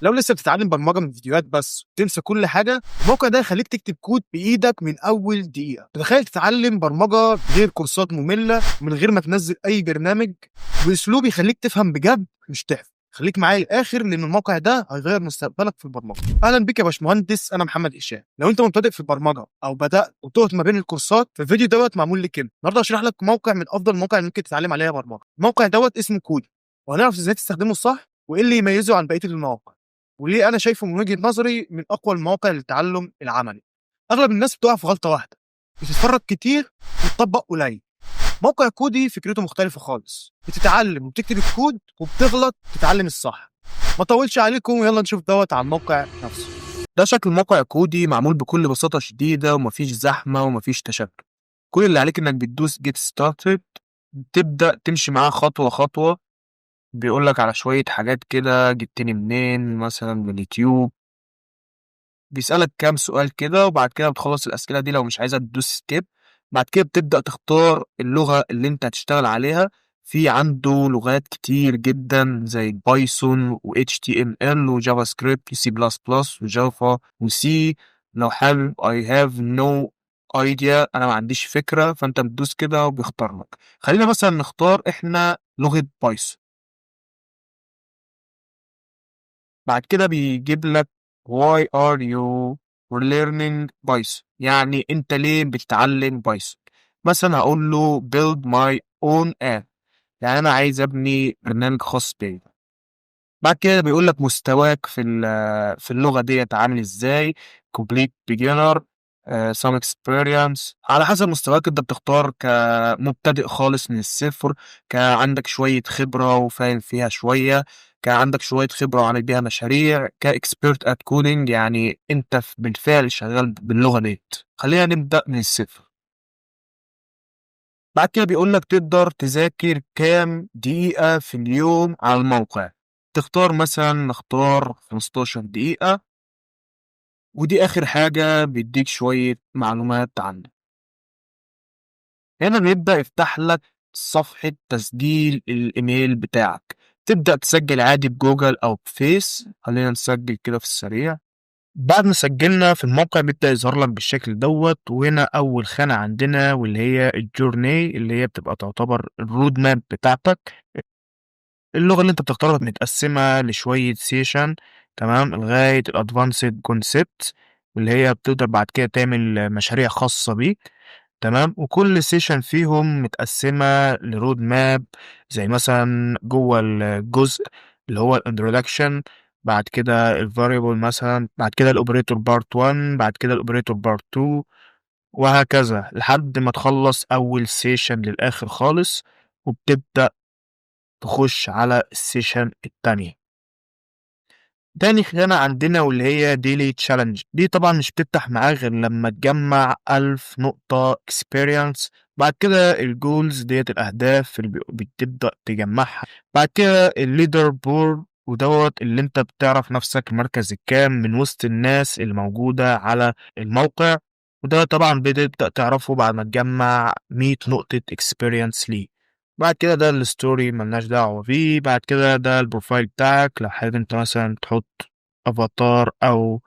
لو لسه بتتعلم برمجة من فيديوهات بس وتنسى كل حاجة، الموقع ده يخليك تكتب كود بإيدك من أول دقيقة. تخيل تتعلم برمجة غير كورسات مملة، من غير ما تنزل أي برنامج، بأسلوب يخليك تفهم بجد مش تحفظ. خليك معايا للآخر، لأن الموقع ده هيغير مستقبلك في البرمجة. أهلا بك يا باشمهندس، أنا محمد هشام. لو أنت مبتدئ في البرمجة أو بدأت وتهت ما بين الكورسات، فالفيديو معمول لك كده. النهارده هشرح لك موقع من أفضل المواقع اللي ممكن تتعلم عليها برمجة. الموقع اسمه كودي، وهنعرف ازاي تستخدمه صح، وايه اللي يميزه عن بقيه المواقع، وليه انا شايفه من وجهه نظري من اقوى المواقع للتعلم العملي. اغلب الناس بتقع في غلطه واحده: بتتفرج كتير وتطبق قليل. موقع كودي فكرته مختلفه خالص، بتتعلم وبتكتب الكود وبتغلط تتعلم الصح. ما طولش عليكم، يلا نشوف على الموقع نفسه. ده شكل موقع كودي، معمول بكل بساطه شديده، ومفيش زحمه ومفيش تشتت. كل اللي عليك انك بتدوس جيت ستارتد، تبدأ تمشي معاه خطوة خطوة. بيقول لك على شوية حاجات كده: جبتني منين؟ مثلا من اليوتيوب. بيسألك كام سؤال كده، وبعد كده بتخلص الأسئلة دي لو مش عايزها تدوس سكيب. بعد كده بتبدأ تختار اللغة اللي انت هتشتغل عليها. في عنده لغات كتير جدا زي بايثون و HTML وجافا سكريبت وسي بلس بلس وجافا وسي. لو حابب I have no idea، أنا ما عنديش فكرة، فأنت بتدوس كده وبيختار لك. خلينا مثلا نختار إحنا لغة بايثون. بعد كده بيجيب لك why are you learning Python، يعني انت ليه بتتعلم بايثون. مثلا هقول له build my own app، يعني انا عايز ابني برنامج خاص بي. بعد كده بيقول لك مستواك في اللغة ديت عامل ازاي: complete beginner، some experience. على حسب مستواك انت بتختار: كمبتدئ خالص من الصفر، كعندك شوية خبرة وفاهم فيها شوية، كان عندك شوية خبرة وعامل بيها مشاريع، كاكسبيرت ات كودينج، يعني انت بالفعل شغال باللغة ديت. خلينا نبدأ من الصفر. بعد كده بيقول لك تقدر تذاكر كام دقيقة في اليوم على الموقع. تختار مثلا، نختار 15 دقيقة، ودي آخر حاجة بيديك شوية معلومات عنه. هنا بيبدأ يفتح لك صفحة تسجيل الإيميل بتاعك. تبدأ تسجل عادي بجوجل أو بفيس. خلينا نسجل كده في السريع. بعد ما سجلنا في الموقع بيبدأ يظهر لك بالشكل وهنا أول خانة عندنا، واللي هي الجورني، اللي هي بتبقى تعتبر الرود ماب بتاعتك. اللغة اللي أنت بتختارها متقسمة لشوية سيشن، تمام، لغاية الأدفانسد كونسبت، واللي هي بتقدر بعد كده تعمل مشاريع خاصة بيك. تمام، وكل سيشن فيهم متقسمة لرود ماب. زي مثلا جوه الجزء اللي هو الانترودكشن، بعد كده الفاريبل مثلا، بعد كده الاوبريتور بارت 1، بعد كده الاوبريتور بارت 2، وهكذا لحد ما تخلص اول سيشن للاخر خالص، وبتبدأ تخش على السيشن التانية. تاني خانة عندنا واللي هي daily challenge، دي طبعا مش بتفتح معاك غير لما تجمع 1000 نقطة experience. بعد كده الجولز ديت الأهداف اللي بتبدأ تجمعها. بعد كده الليدر بورد، اللي انت بتعرف نفسك المركز الكام من وسط الناس اللي موجودة على الموقع. وده طبعا بتبدأ تعرفه بعد ما تجمع 100 نقطة experience ليه. بعد كده ده الستوري ملناش دعوة بيه. بعد كده ده البروفايل بتاعك، لو حابب انت مثلا تحط افاتار او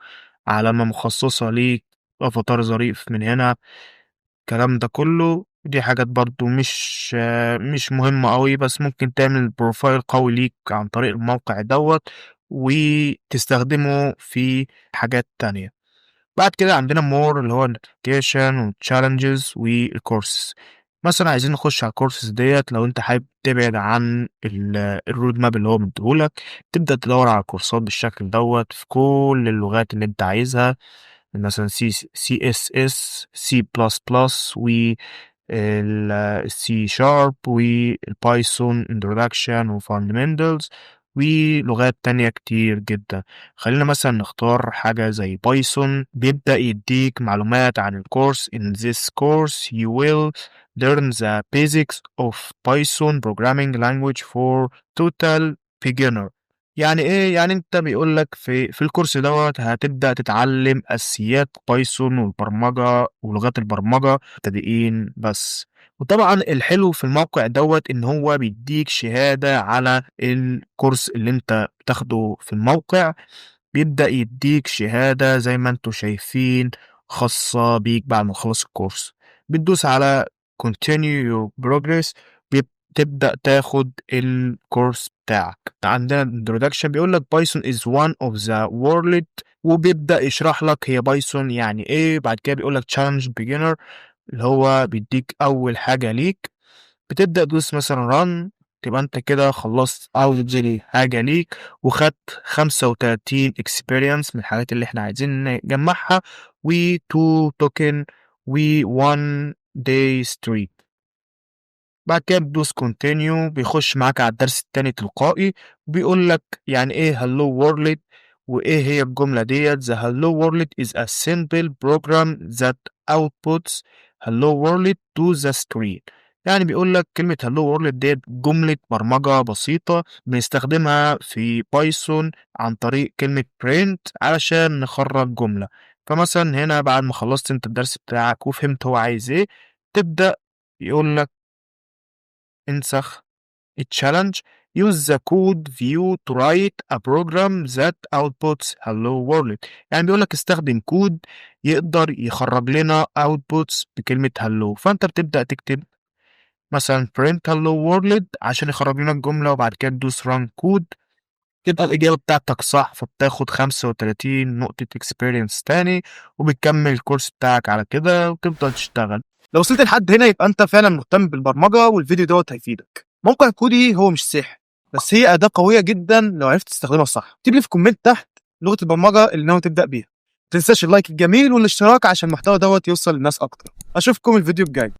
علامة مخصصة ليك، افاتار ظريف من هنا. الكلام ده كله دي حاجات برضو مش مهمة قوي، بس ممكن تعمل بروفايل قوي ليك عن طريق الموقع وتستخدمه في حاجات تانية. بعد كده عندنا more، اللي هو notification والchallenges والcourses. مثلا عايزين نخش على الكورسز ديت. لو انت حابب تبعد عن الرود ماب اللي هو مديهولك، تبدأ تدور على كورسات بالشكل في كل اللغات اللي انت عايزها. مثلا سي اس اس، سي بلس بلس، السي شارب، والبايثون introduction وفاندمنتالز، ولغات تانية كتير جدا. خلينا مثلا نختار حاجة زي بايثون. بيبدأ يديك معلومات عن الكورس: in this course you will learn the basics of Python programming language for total beginner. يعني ايه؟ يعني انت بيقول لك في الكورس هتبدأ تتعلم اساسيات بايثون والبرمجة ولغات البرمجة مبتدئين بس. وطبعًا الحلو في الموقع دوّة إن هو بيدّيك شهادة على الكورس اللي أنت بتاخده في الموقع، بيبدأ يدّيك شهادة زي ما أنتم شايفين خاصة بيك بعد ما تخلّص الكورس، بتدوس على continue your progress تبدأ تاخد الكورس بتاعك. عندنا introduction بيقول لك Python is one of the world وبيبدأ يشرح لك هي بايثون يعني إيه، بعد كده بيقول لك challenge beginner اللي هو بيدّيك أول حاجة ليك، بتبدأ تدوس مثلًا run تبقى أنت كده خلّصت أول حاجة ليك، وخدت 35 experience من الحاجات اللي إحنا عايزين نجمّعها و2 token و1 day streak. بعد كده بتدوس continue بيخش معاك على الدرس التاني تلقائي، وبيقول لك يعني إيه hello world وإيه هي الجملة ديّة the hello world is a simple program that outputs hello world to the screen. يعني بيقول لك كلمة hello world ديّة جملة برمجة بسيطة بنستخدمها في بايثون عن طريق كلمة print علشان نخرّج جملة. فمثلًا هنا بعد ما خلّصت أنت الدرس بتاعك وفهمت هو عايز إيه، تبدأ يقول لك انسخ الchallenge use the code view to write a program that outputs hello world. يعني بيقول لك استخدم كود يقدر يخرج لنا outputs بكلمة hello، فأنت بتبدأ تكتب مثلًا print hello world عشان يخرج لنا الجملة وبعد كده تدوس run code تبقى الإجابة بتاعتك صح، فبتاخد 35 نقطة experience تاني، وبتكمل الكورس بتاعك على كده وتفضل تشتغل. لو وصلت لحد هنا يبقى أنت فعلًا مهتم بالبرمجة والفيديو دوّة هيفيدك. موقع كودي هو مش سحر، بس هي أداة قوية جدًا لو عرفت تستخدمها صح. اكتب لي في الكومنت تحت لغة البرمجة اللي ناوي تبدأ بيها. ما تنساش اللايك الجميل والاشتراك عشان المحتوى دوّة يوصل للناس أكتر. أشوفكم الفيديو الجاي.